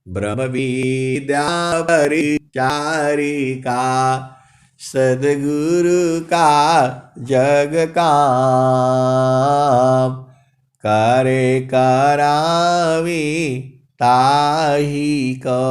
ब्रह्म विद्या परिचारिका सदगुरु का जग काम करे करावी ताही को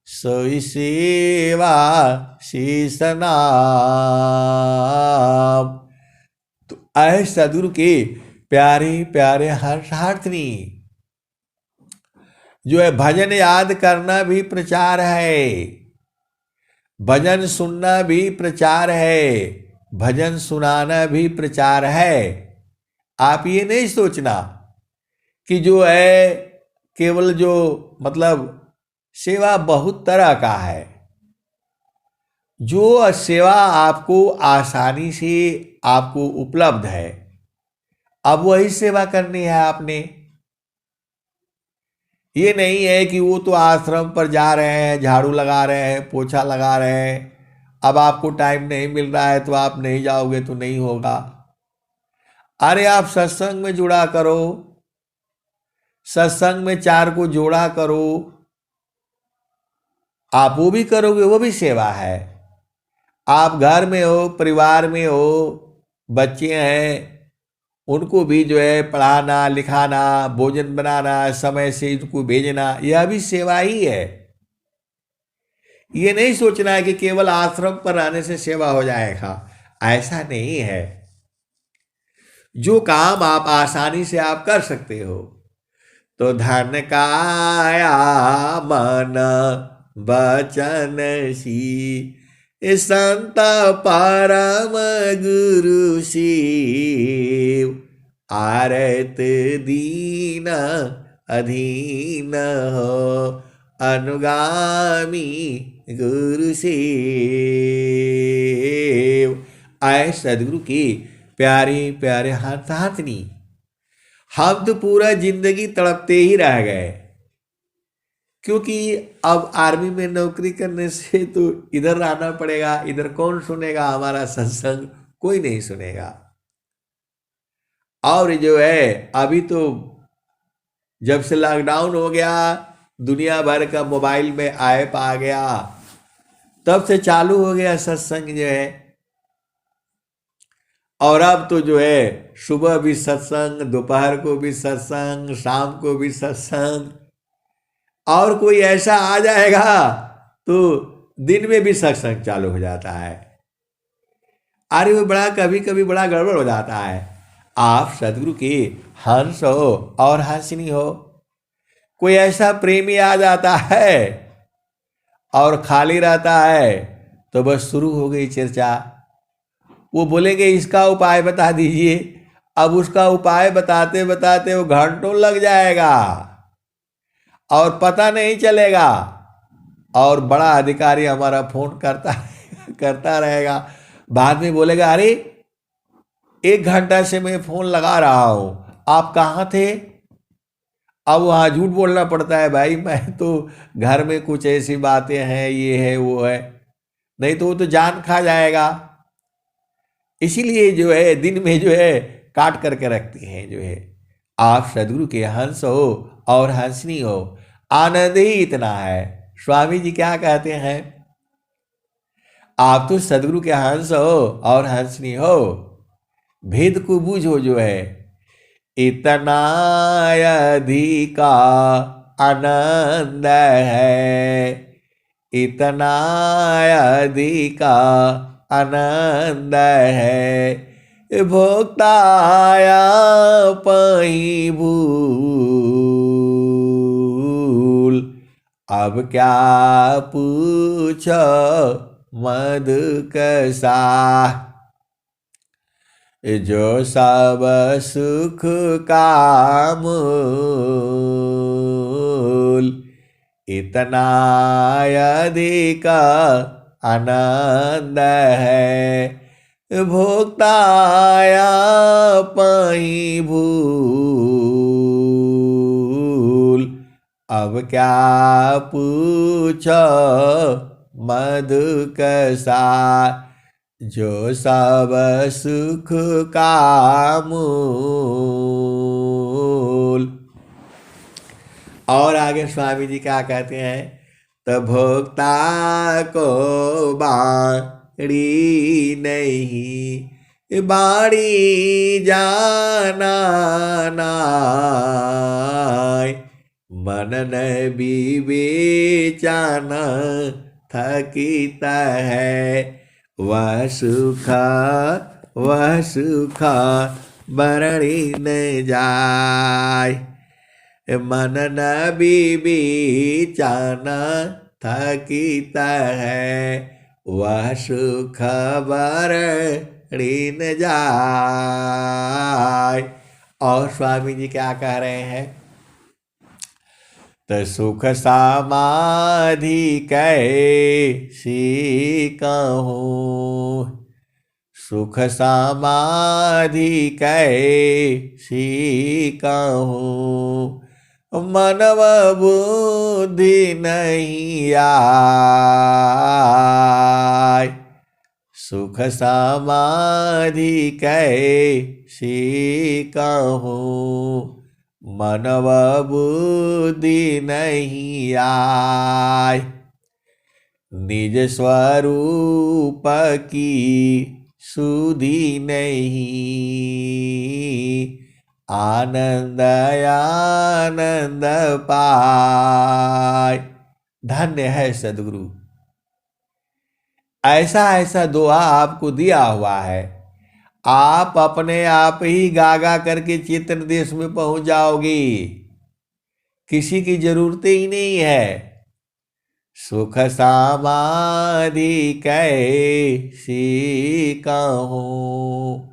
सोई सेवा शीस नाम। तो ऐ सदगुरु के प्यारे प्यारे हर्षार्थनी, जो है भजन याद करना भी प्रचार है, भजन सुनना भी प्रचार है, भजन सुनाना भी प्रचार है। आप ये नहीं सोचना कि जो है केवल जो मतलब सेवा बहुत तरह का है। जो सेवा आपको आसानी से आपको उपलब्ध है, अब वही सेवा करनी है आपने। ये नहीं है कि वो तो आश्रम पर जा रहे हैं, झाड़ू लगा रहे हैं, पोछा लगा रहे हैं, अब आपको टाइम नहीं मिल रहा है तो आप नहीं जाओगे तो नहीं होगा। अरे आप सत्संग में जुड़ा करो, सत्संग में चार को जोड़ा करो, आप वो भी करोगे, वो भी सेवा है। आप घर में हो, परिवार में हो, बच्चे हैं, उनको भी जो है पढ़ाना लिखाना, भोजन बनाना, समय से इनको भेजना, यह भी सेवा ही है। ये नहीं सोचना है कि केवल आश्रम पर रहने से सेवा हो जाएगा, ऐसा नहीं है। जो काम आप आसानी से आप कर सकते हो, तो धन काया मन वचन सी संत परम गुरु शिव आरत दीन अधीन हो अनुगामी गुरु शिव। आए सदगुरु की प्यारे प्यारे हाथनी, हम तो पूरा जिंदगी तड़पते ही रह गए, क्योंकि अब आर्मी में नौकरी करने से तो इधर आना पड़ेगा, इधर कौन सुनेगा हमारा सत्संग, कोई नहीं सुनेगा। और जो है अभी तो जब से लॉकडाउन हो गया, दुनिया भर का मोबाइल में ऐप आ गया, तब से चालू हो गया सत्संग जो है। और अब तो जो है सुबह भी सत्संग, दोपहर को भी सत्संग, शाम को भी सत्संग, और कोई ऐसा आ जाएगा तो दिन में भी सत्संग चालू हो जाता है। अरे वो बड़ा कभी कभी बड़ा गड़बड़ हो जाता है। आप सदगुरु की हंस हो और हंसनी हो, कोई ऐसा प्रेमी आ जाता है और खाली रहता है तो बस शुरू हो गई चर्चा। वो बोलेंगे इसका उपाय बता दीजिए, अब उसका उपाय बताते बताते वो घंटों लग जाएगा और पता नहीं चलेगा। और बड़ा अधिकारी हमारा फोन करता रहेगा, बाद में बोलेगा अरे 1 घंटा से मैं फोन लगा रहा हूं, आप कहाँ थे। अब वहाँ झूठ बोलना पड़ता है, भाई मैं तो घर में कुछ ऐसी बातें हैं, ये है वो है, नहीं तो वो तो जान खा जाएगा। इसीलिए जो है दिन में जो है काट करके रखती हैं जो है। आप सदगुरु के हंस हो और हंसनी हो, आनंद ही इतना है। स्वामी जी क्या कहते हैं, आप तो सदगुरु के हंस हो और हंसनी हो, भेद को बूझो जो है, इतना अधिका आनंद है, इतना अधिका आनंद है, भोक्ताया पही भूल, अब क्या पूछो मधु कसा, जो सब सुख का मूल, इतना अधिक आनंद है, भोक्ताया पही भूल, अब क्या पूछो मधु कसा, जो सब सुख का मूल। और आगे स्वामी जी क्या कहते हैं, तो भोक्ता को बाड़ी नहीं, बाड़ी जाना नाय, मनन विवेचन थकित है, वह सुख बरणी न जाय, मनन विवेचन थकित है, वह सुख बरणी न जाय। और स्वामी जी क्या कह रहे हैं, तो सुख समाधि कैसी कहूँ, सुख समाधि कैसी कहूँ, मनव बुद्धि नहीं आय, सुख समाधि कैसी कहूँ, मनव बुद्धि नहीं आय, निज स्वरूप की सुधि नहीं, आनंद आनंद पाय। धन्य है सद्गुरु, ऐसा ऐसा दोहा आपको दिया हुआ है, आप अपने आप ही गा गा करके चेतन देश में पहुंच जाओगे, किसी की जरूरत ही नहीं है। सुख समाधि कैसी कहूँ,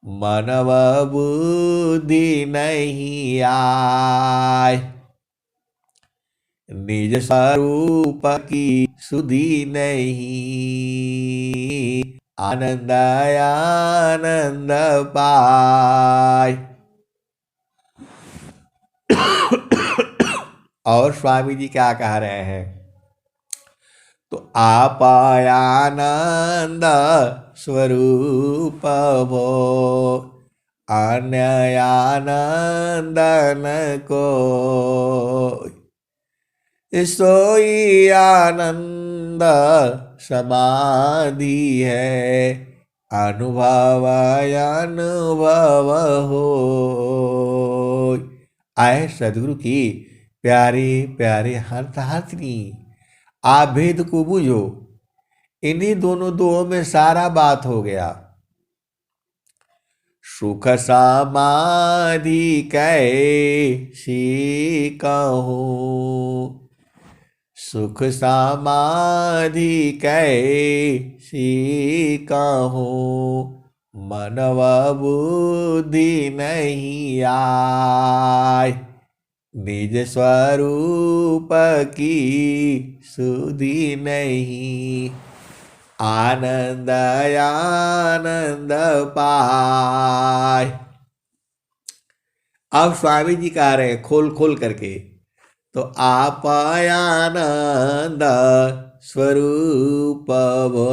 मनव बुद्धि नहीं आय, निज स्वरूप की सुधि नहीं, आनंद आनंद पाय। और स्वामी जी क्या कह रहे हैं, तो आप आनंद स्वरूप भो, अन्य आनंद न को, सोई आनंद समाधि है, अनुभव अनुभव हो। आए सदगुरु की प्यारे प्यारे हरताहतनी, आप भेद को बूझो, इन्हीं दोनों दोहों में सारा बात हो गया। सुख समाधि कैसी कहूँ, सुख समाधि कैसी कहूँ, मनव बुद्धि नहीं आय, निज स्वरूप की सुधि नहीं, आनंद आनंद पाय। अब स्वामी जी कह रहे हैं खोल खोल करके, तो आप आनंद स्वरूप वो,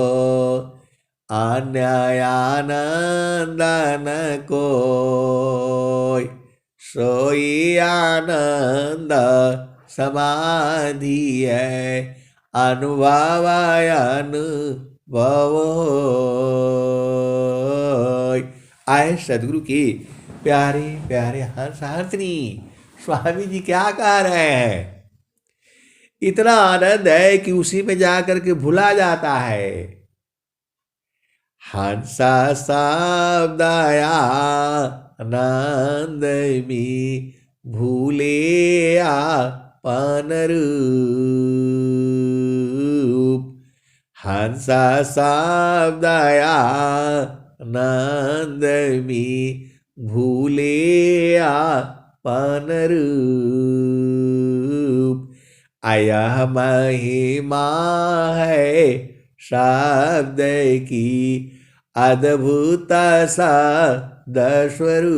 अन्य आनंद न कोय, सोई आनंद समाधि है, अनुभव अनुभव। आए सदगुरु की प्यारे प्यारे हरताहतनी, स्वामी जी क्या कह रहे हैं, इतना आनंद है कि उसी में जाकर के भुला जाता है। हंसा शब्दया आनंद में भूले आपन रूप, हंसा शब्दया आनंद में भूले आपन रूप, यह महिमा है शब्द की अद्भुत स्वरूप।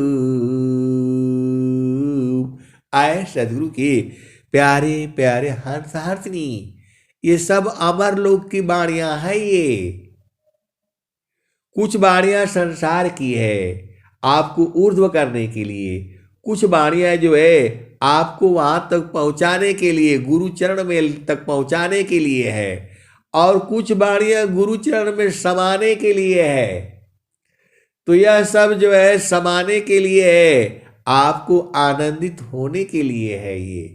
आए सदगुरु के प्यारे प्यारे हरताहतनी, ये सब अमर लोक की वाणियां हैं। ये कुछ वाणियां संसार की है आपको ऊर्ध्व करने के लिए, कुछ वाणियां जो है आपको वहां तक पहुंचाने के लिए, गुरु चरण में तक पहुंचाने के लिए है, और कुछ वाणियां गुरु चरण में समाने के लिए है। तो यह सब जो है समाने के लिए है, आपको आनंदित होने के लिए है। ये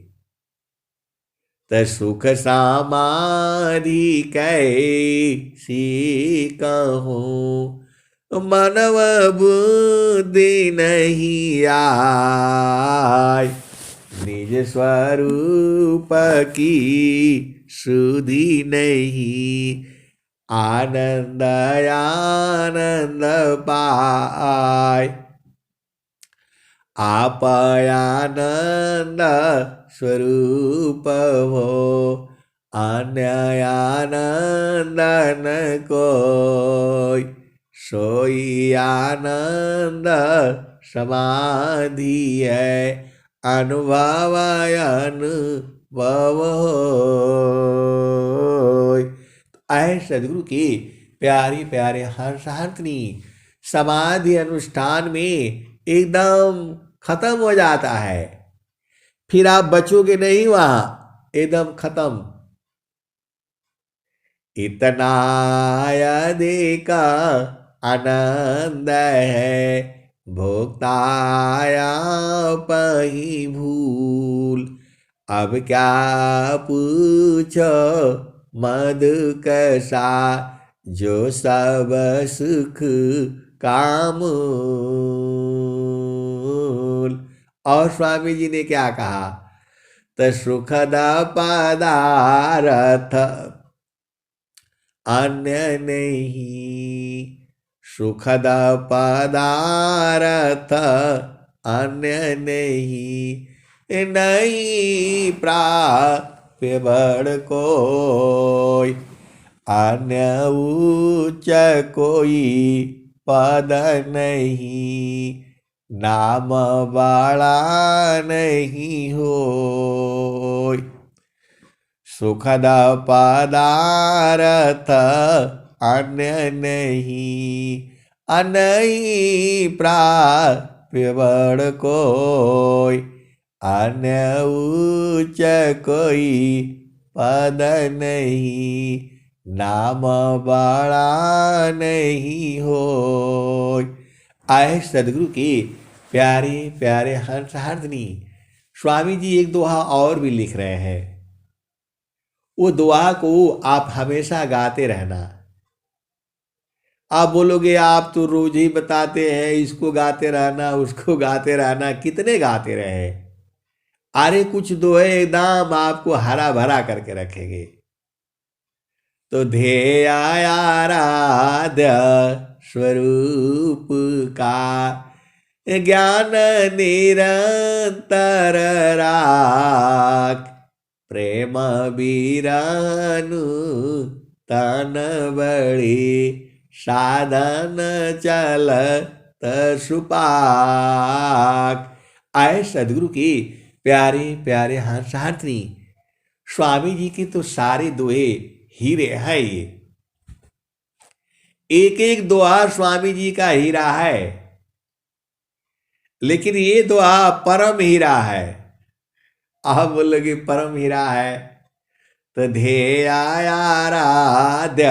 त सुख समाधि कैसी कहूँ, मनव बुद्धि नहीं आय, निज स्वरूप की सुधि नहीं, आनंद आनंद पाय, आप आनंद स्वरूप हो, अन्य आनंद न कोई, सोई आनंद समाधि है, अनुभव अनुभव ऐ सदगुरु की प्यारी प्यारे हर्षार्थिनी समाधि अनुष्ठान में एकदम खत्म हो जाता है। फिर आप बचोगे नहीं, वहां एकदम खत्म। इतना अधिका आनंद है, भोक्ताया पही भूल, अब क्या पूछो मद कैसा, जो सब सुख काम। और स्वामी जी ने क्या कहा, तो सुखद पदार्थ अन्य नहीं, सुखद पदार्थ अन्य नहीं, नहीं प्राप्य बड़ कोई, अन्य उच्च कोई पद नहीं, नाम बड़ा नहीं होय। सुखद पदार्थ अन्य नहीं, नहीं प्राप्य बड़ कोई, अन्य उच्च कोई पद नहीं, नाम बड़ा नहीं होय। आए सदगुरु की प्यारे प्यारे हर्षार्थिनी स्वामी जी एक दोहा और भी लिख रहे हैं। वो दुआ को आप हमेशा गाते रहना। आप बोलोगे आप तो रोज ही बताते हैं, इसको गाते रहना उसको गाते रहना, कितने गाते रहे। अरे कुछ दोहे एकदम आपको हरा भरा करके रखेंगे। तो ध्येय आराध्य स्वरूप का, ज्ञान निरंतर राख, प्रेम बीरानु तन बड़ी, साधन चलत सुपाक। आए सदगुरु की प्यारे प्यारे हर्षार्थिनी स्वामी जी की तो सारे दोहे हीरे है। ये एक एक दोहा स्वामी जी का हीरा है, लेकिन ये दोहा परम हीरा है। आप बोलोगे परम हीरा है, तो ध्येय आराध्य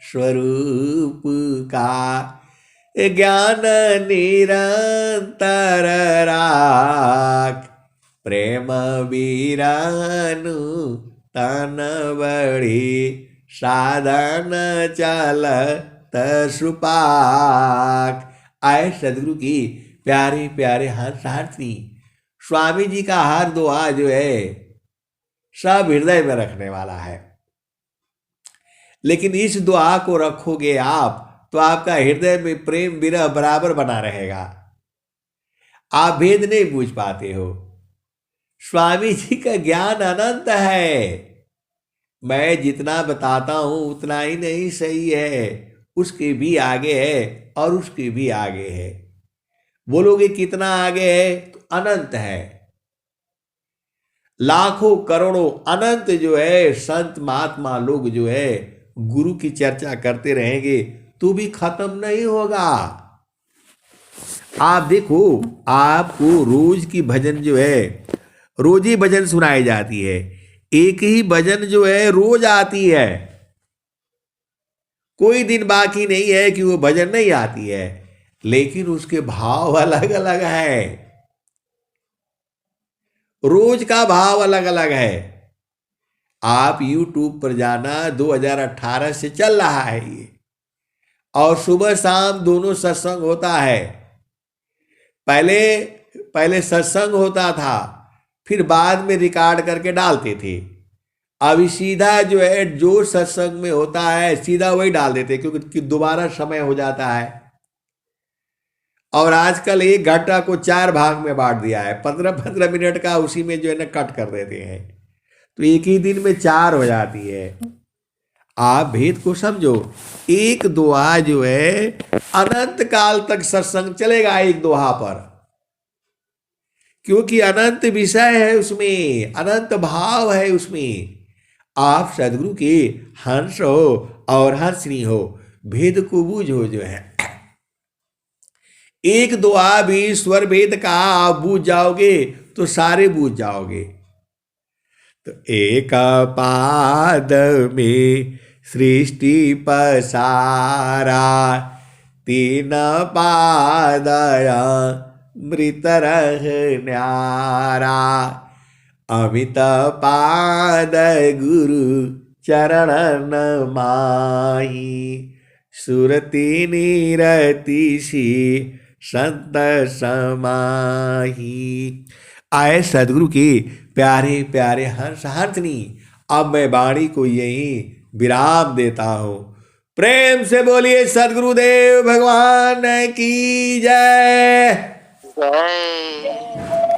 स्वरूप का, ज्ञान निरंतर राख, प्रेम बीरानु तन बड़ी, साधन चलत सुपाक। आए सदगुरु की प्यारे प्यारे हर्षार्थिनी स्वामी जी का हर दुआ जो है सब हृदय में रखने वाला है। लेकिन इस दुआ को रखोगे आप तो आपका हृदय में प्रेम विरह बराबर बना रहेगा। आप भेद नहीं बूझ पाते हो। स्वामी जी का ज्ञान अनंत है। मैं जितना बताता हूं उतना ही नहीं सही है, उसके भी आगे है और उसके भी आगे है। बोलोगे कितना आगे है, तो अनंत है। लाखों करोड़ों अनंत जो है संत महात्मा लोग जो है गुरु की चर्चा करते रहेंगे तो भी खत्म नहीं होगा। आप देखो, आपको रोज की भजन जो है रोज ही भजन सुनाई जाती है। एक ही भजन जो है रोज आती है, कोई दिन बाकी नहीं है कि वो भजन नहीं आती है, लेकिन उसके भाव अलग अलग है। रोज का भाव अलग अलग है। आप YouTube पर जाना, 2018 से चल रहा है ये, और सुबह शाम दोनों सत्संग होता है। पहले पहले सत्संग होता था, फिर बाद में रिकॉर्ड करके डालते थे। अभी सीधा जो है जो सत्संग में होता है सीधा वही डाल देते, क्योंकि दोबारा समय हो जाता है। और आजकल 1 घंटा को 4 भाग में बांट दिया है, 15-15 मिनट का उसी में जो है ना कट कर देते हैं, तो एक ही दिन में 4 हो जाती है। आप भेद को समझो। एक दोहा जो है अनंत काल तक सत्संग चलेगा एक दोहा पर, क्योंकि अनंत विषय है उसमें, अनंत भाव है उसमें। आप सदगुरु के हंस हो और हंसनी हो, भेद को बूझो जो है। एक दोहा भी स्वर भेद का आप बूझ जाओगे तो सारे बूझ जाओगे। तो एक पाद में सृष्टि पसारा, 3 पादया मृत रह न्यारा। अमित पाद गुरु चरण माही, सुरति निरति सी संत समाही। आए सदगुरु के प्यारे प्यारे हंस हंसनी, अब मैं वाणी को यहीं विराम देता हूँ। प्रेम से बोलिए सदगुरुदेव भगवान की जय। जय।